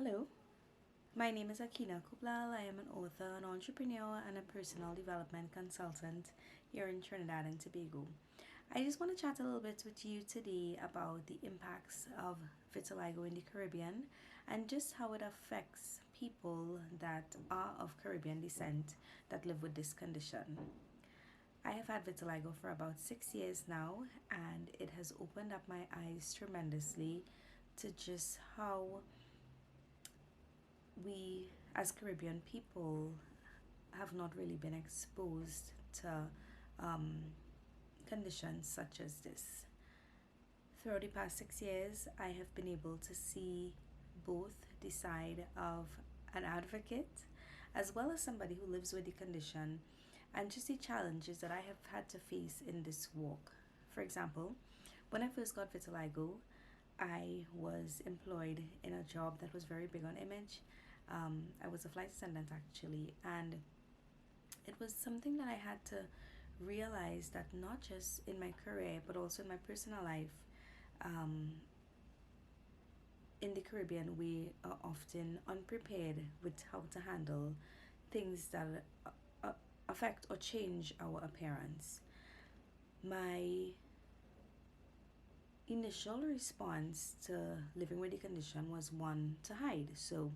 Hello, my name is Akina Kublal. I am an author, an entrepreneur, and a personal development consultant here in Trinidad and Tobago. I just want to chat a little bit with you today about the impacts of vitiligo in the Caribbean and just how it affects people that are of Caribbean descent that live with this condition. I have had vitiligo for about 6 years now, and it has opened up my eyes tremendously to just how we as Caribbean people have not really been exposed to conditions such as this. Throughout the past 6 years, I have been able to see both the side of an advocate as well as somebody who lives with the condition and just the challenges that I have had to face in this walk. For example, when I first got vitiligo, I was employed in a job that was very big on image. I was a flight attendant actually, and it was something that I had to realize that not just in my career but also in my personal life. In the Caribbean, we are often unprepared with how to handle things that affect or change our appearance. My initial response to living with the condition was one to hide. So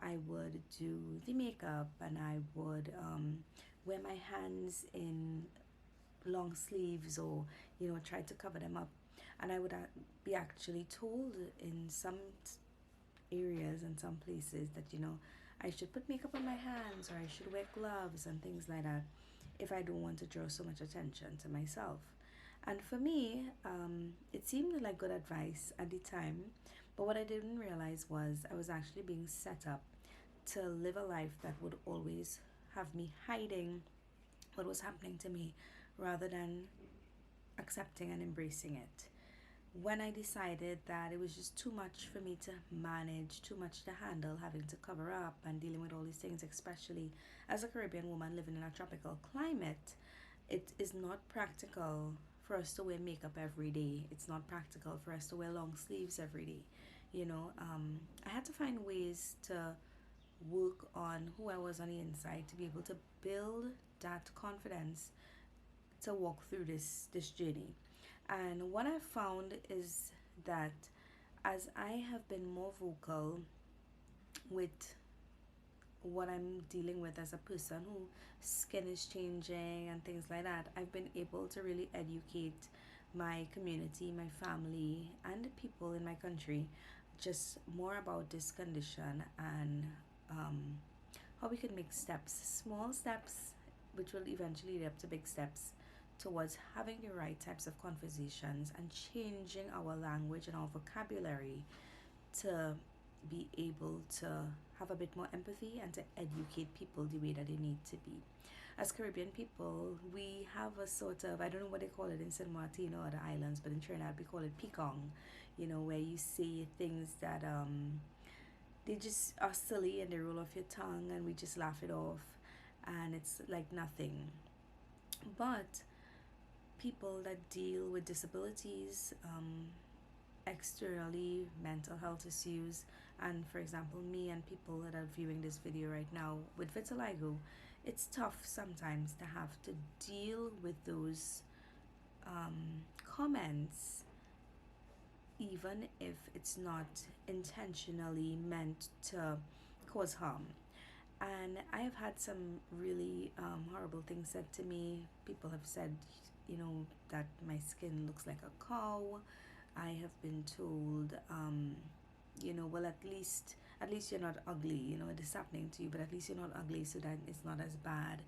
I would do the makeup and I would wear my hands in long sleeves or try to cover them up, and I would be actually told in some areas and some places that I should put makeup on my hands or I should wear gloves and things like that if I don't want to draw so much attention to myself. And for me, it seemed like good advice at the time, but what I didn't realize was I was actually being set up to live a life that would always have me hiding what was happening to me rather than accepting and embracing it. When I decided that it was just too much for me to manage, too much to handle, having to cover up and dealing with all these things, especially as a Caribbean woman living in a tropical climate, it is not practical for us to wear makeup every day. It's not practical for us to wear long sleeves every day. I had to find ways to work on who I was on the inside to be able to build that confidence to walk through this journey. And what I found is that as I have been more vocal with what I'm dealing with as a person who skin is changing and things like that, I've been able to really educate my community, my family, and people in my country just more about this condition and how we can make steps, small steps, which will eventually lead up to big steps towards having the right types of conversations and changing our language and our vocabulary to be able to have a bit more empathy and to educate people the way that they need to be. As Caribbean people, we have a sort of, I don't know what they call it in St Marteen or other islands, but in Trinidad we call it picong, where you say things that they just are silly and they roll off your tongue and we just laugh it off and it's like nothing. But people that deal with disabilities, externally, mental health issues, and for example me and people that are viewing this video right now with vitiligo, it's tough sometimes to have to deal with those comments, even if it's not intentionally meant to cause harm. And I have had some really horrible things said to me. People have said, that my skin looks like a cow. I have been told, well, at least you're not ugly. It is happening to you, but at least you're not ugly, so that it's not as bad.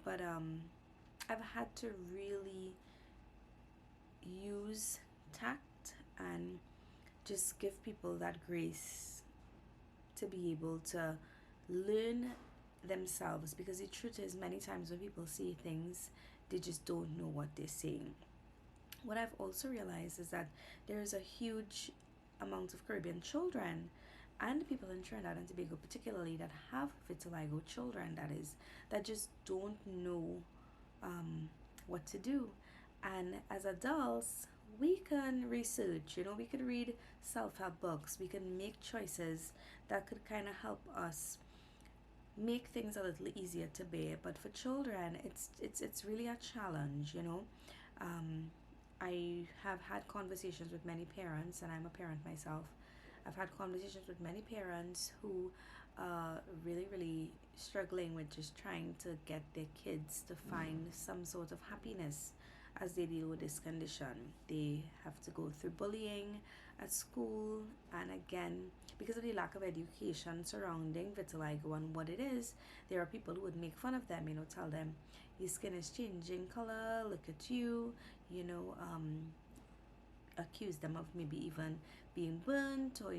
But I've had to really use tact and just give people that grace to be able to learn themselves, because the truth is many times when people say things, they just don't know what they're saying. What I've also realized is that there is a huge amount of Caribbean children and people in Trinidad and Tobago particularly that have vitiligo, children that just don't know what to do. And as adults, we can research, we could read self-help books, we can make choices that could kind of help us make things a little easier to bear. But for children, it's really a challenge. um, I have had conversations with many parents, and I'm a parent myself. I've had conversations with many parents who are really, really struggling with just trying to get their kids to find some sort of happiness as they deal with this condition. They have to go through bullying at school, and again, because of the lack of education surrounding vitiligo and what it is, there are people who would make fun of them, tell them, your skin is changing color, look at you, you know, accuse them of maybe even being burnt, or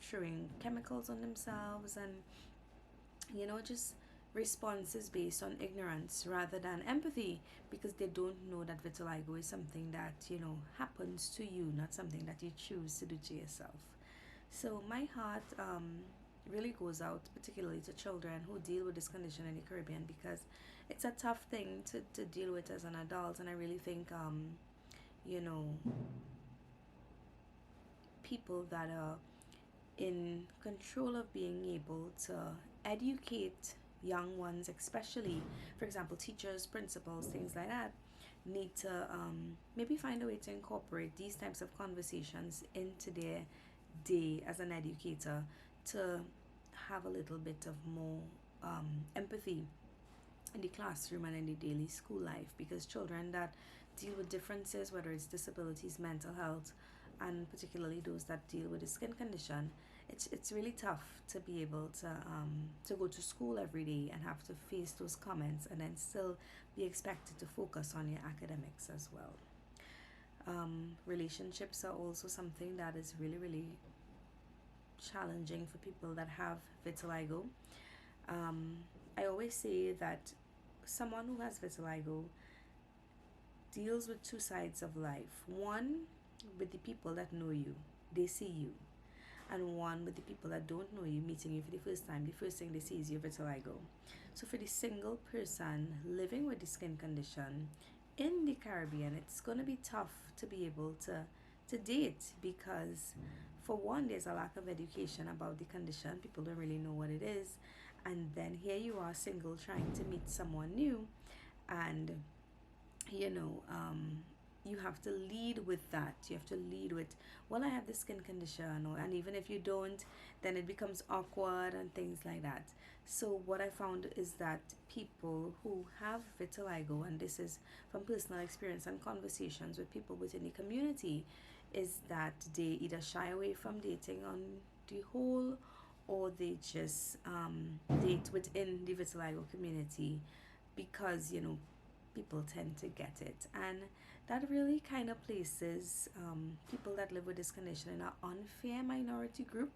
throwing chemicals on themselves, and just responses based on ignorance rather than empathy, because they don't know that vitiligo is something that happens to you, not something that you choose to do to yourself. So my heart really goes out particularly to children who deal with this condition in the Caribbean, because it's a tough thing to deal with as an adult. And I really think you know people that are in control of being able to educate young ones, especially, for example, teachers, principals, things like that, need to maybe find a way to incorporate these types of conversations into their day as an educator, to have a little bit of more empathy in the classroom and in the daily school life, because children that deal with differences, whether it's disabilities, mental health, and particularly those that deal with a skin condition, it's really tough to be able to go to school every day and have to face those comments, and then still be expected to focus on your academics as well. Relationships are also something that is really, really challenging for people that have vitiligo. um, I always say that someone who has vitiligo deals with two sides of life. One, with the people that know you, they see you. And one, with the people that don't know you, meeting you for the first time, the first thing they see is your vitiligo. So for the single person living with the skin condition in the Caribbean, it's going to be tough to be able to date, because for one, there's a lack of education about the condition. People don't really know what it is. And then here you are, single, trying to meet someone new, and you know um, you have to lead with that. You have to lead with, well, I have this skin condition, or, and even if you don't, then it becomes awkward and things like that. So what I found is that people who have vitiligo, and this is from personal experience and conversations with people within the community, is that they either shy away from dating on the whole, or they just date within the vitiligo community, because people tend to get it. And that really kind of places people that live with this condition in an unfair minority group,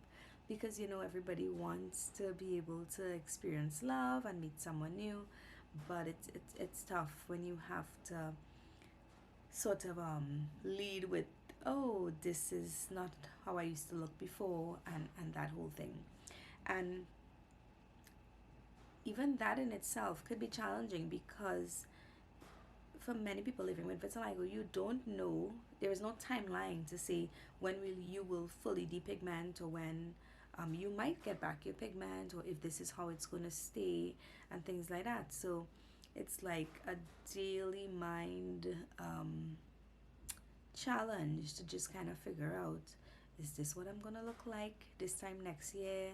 because everybody wants to be able to experience love and meet someone new, but it's tough when you have to sort of lead with, oh, this is not how I used to look before, and that whole thing. And even that in itself could be challenging, because for many people living with vitiligo, you don't know, there is no timeline to say when you will fully depigment, or when you might get back your pigment, or if this is how it's going to stay, and things like that. So it's like a daily mind challenge to just kind of figure out, is this what I'm going to look like this time next year?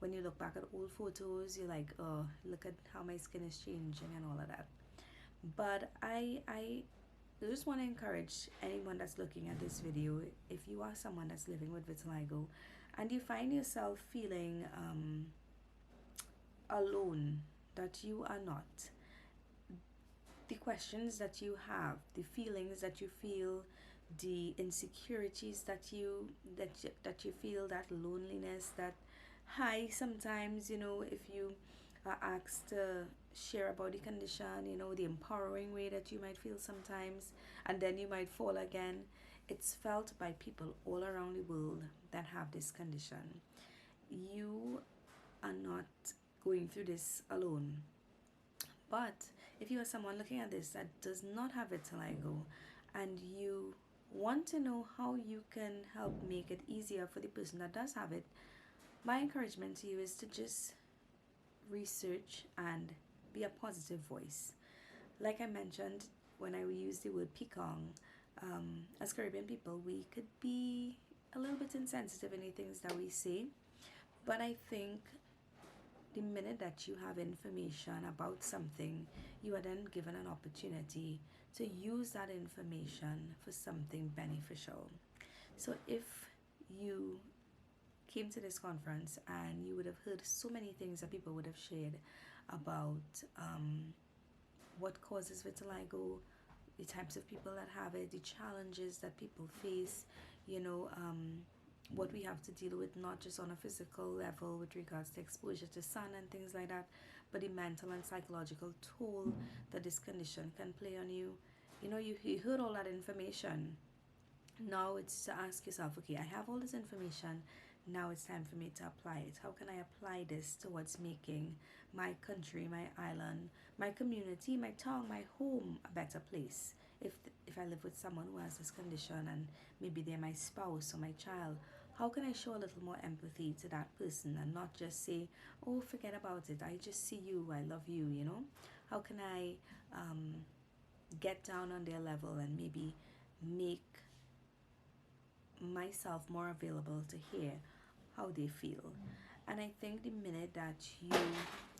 When you look back at old photos, you're like, oh, look at how my skin is changing and all of that. But I just want to encourage anyone that's looking at this video, if you are someone that's living with vitiligo and you find yourself feeling alone, that you are not. The questions that you have, the feelings that you feel, the insecurities that you feel, that loneliness, that high sometimes, if you are asked to share about the condition, the empowering way that you might feel sometimes, and then you might fall again. It's felt by people all around the world that have this condition. You are not going through this alone. But if you are someone looking at this that does not have vitiligo, and you want to know how you can help make it easier for the person that does have it, my encouragement to you is to just research and be a positive voice. Like I mentioned, when I use the word picong, as Caribbean people, we could be a little bit insensitive in the things that we say, but I think the minute that you have information about something, you are then given an opportunity to use that information for something beneficial. So if you came to this conference and you would have heard so many things that people would have shared about what causes vitiligo, the types of people that have it, the challenges that people face, you know, what we have to deal with, not just on a physical level with regards to exposure to sun and things like that, but the mental and psychological toll that this condition can play on you. You know, you heard all that information. Now it's to ask yourself, okay, I have all this information. Now it's time for me to apply it. How can I apply this towards making my country, my island, my community, my town, my home a better place? If I live with someone who has this condition and maybe they're my spouse or my child, how can I show a little more empathy to that person and not just say, oh, forget about it, I just see you, I love you, you know? How can I get down on their level and maybe make myself more available to hear how they feel? And I think the minute that you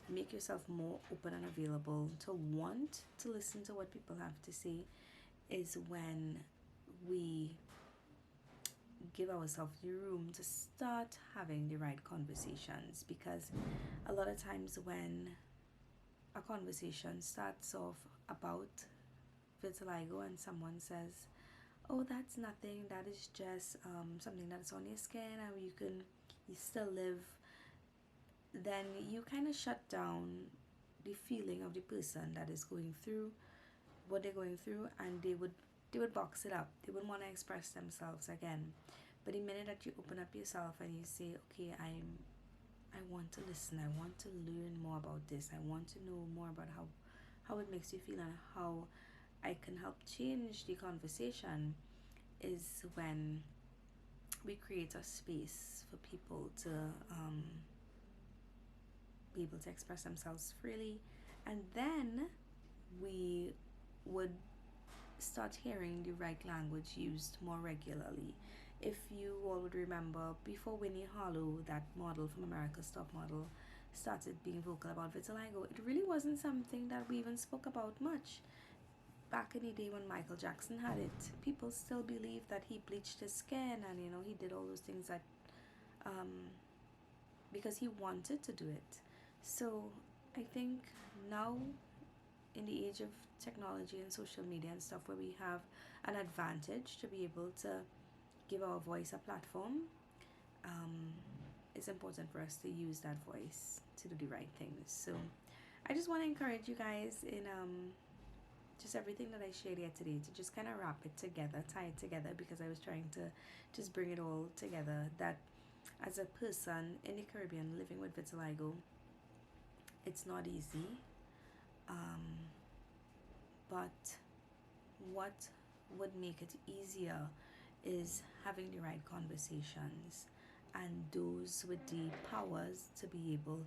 make yourself more open and available to want to listen to what people have to say is when we give ourselves the room to start having the right conversations. Because a lot of times when a conversation starts off about vitiligo and someone says, oh, that's nothing, that is just something that's on your skin and you still live, then you kind of shut down the feeling of the person that is going through what they're going through, and they would box it up. They wouldn't want to express themselves again. But the minute that you open up yourself and you say, okay, I want to listen, I want to learn more about this, I want to know more about how it makes you feel and how I can help change the conversation, is when we create a space for people to be able to express themselves freely. And then we would start hearing the right language used more regularly. If you all would remember, before Winnie Harlow, that model from America's Top Model, started being vocal about vitiligo, it really wasn't something that we even spoke about much. Back in the day when Michael Jackson had it, people still believed that he bleached his skin and, you know, he did all those things that because he wanted to do it. So I think now, in the age of technology and social media and stuff, where we have an advantage to be able to give our voice a platform, it's important for us to use that voice to do the right things. So I just want to encourage you guys in just everything that I shared here today to just kind of wrap it together, tie it together, because I was trying to just bring it all together, that as a person in the Caribbean living with vitiligo, it's not easy. But what would make it easier is having the right conversations, and those with the powers to be able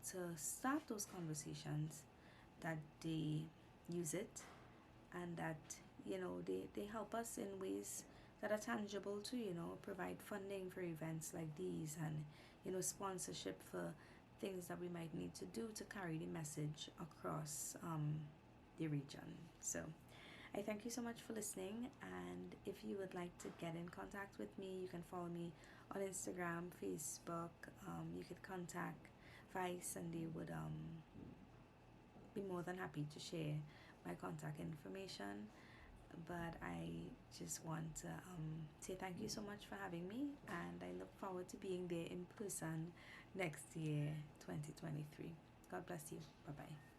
to start those conversations, that they use it, and that, you know, they help us in ways that are tangible to, you know, provide funding for events like these, and, you know, sponsorship for things that we might need to do to carry the message across the region. So I thank you so much for listening, and if you would like to get in contact with me, you can follow me on Instagram, Facebook. You could contact VEISS and they would be more than happy to share my contact information. But I just want to say thank you so much for having me, and I look forward to being there in person next year, 2023. God bless you. Bye-bye.